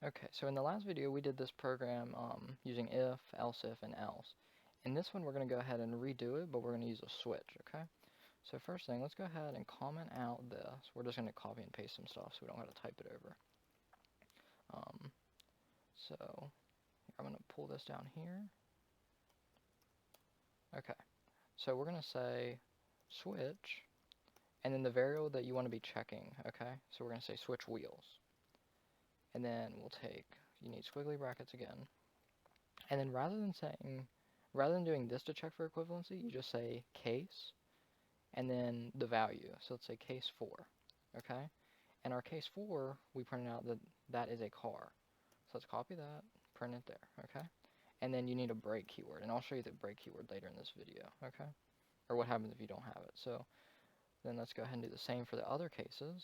Okay, so in the last video we did this program using if, else if, and else. In this one we're going to go ahead and redo it, but we're going to use a switch, okay? So first thing, let's go ahead and comment out this. We're just going to copy and paste some stuff so we don't have to type it over. So I'm going to pull this down here. Okay, so we're going to say switch, and then the variable that you want to be checking, okay? So we're going to say switch wheels. And then we'll take, you need squiggly brackets again. And then rather than doing this to check for equivalency, you just say case, and then the value. So let's say case 4, okay? And our case 4, we printed out that that is a car. So let's copy that, print it there, okay? And then you need a break keyword, and I'll show you the break keyword later in this video, okay? Or what happens if you don't have it. So then let's go ahead and do the same for the other cases.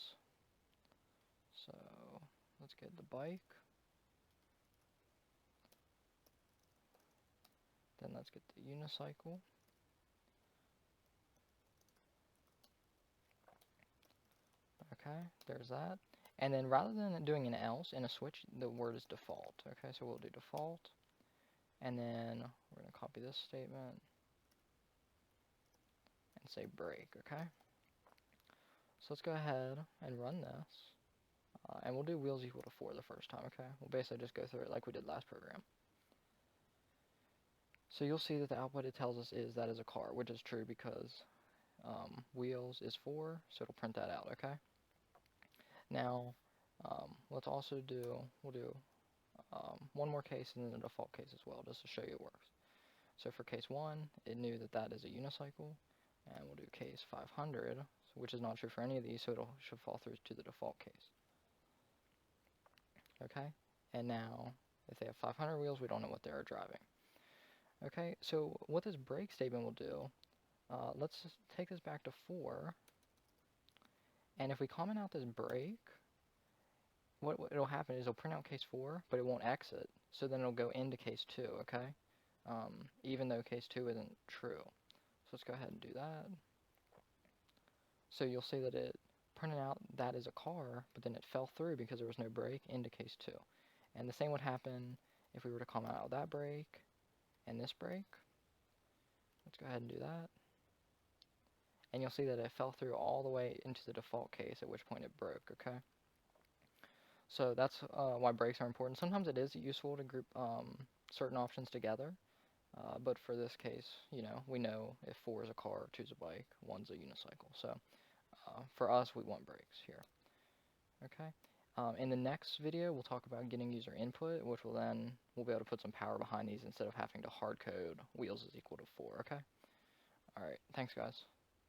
So let's get the bike. Then let's get the unicycle. Okay, there's that. And then rather than doing an else in a switch, the word is default. Okay, so we'll do default. And then we're going to copy this statement and say break, okay? So let's go ahead and run this. And we'll do wheels equal to 4 the first time, okay? We'll basically just go through it like we did last program. So you'll see that the output it tells us is that is a car, which is true because wheels is 4, so it'll print that out, okay? Now, let's also do, we'll do one more case and then a default case as well, just to show you it works. So for case 1, it knew that that is a unicycle, and we'll do case 500, which is not true for any of these, so it should fall through to the default case. Okay, and now if they have 500 wheels, we don't know what they are driving. Okay, so what this break statement will do, let's just take this back to 4, and if we comment out this break, what it'll happen is it'll print out case 4, but it won't exit, so then it'll go into case 2, okay? Even though case 2 isn't true. So let's go ahead and do that. So you'll see that it printed out that is a car, but then it fell through because there was no break into case 2. And the same would happen if we were to comment out that break and this break. Let's go ahead and do that. And you'll see that it fell through all the way into the default case, at which point it broke, okay? So that's why breaks are important. Sometimes it is useful to group certain options together, but for this case, you know, we know if 4 is a car, 2 is a bike, 1's a unicycle. So for us, we want breaks here. Okay. In the next video, we'll talk about getting user input, which will then, we'll be able to put some power behind these instead of having to hard code wheels is equal to 4, okay? Alright, thanks guys.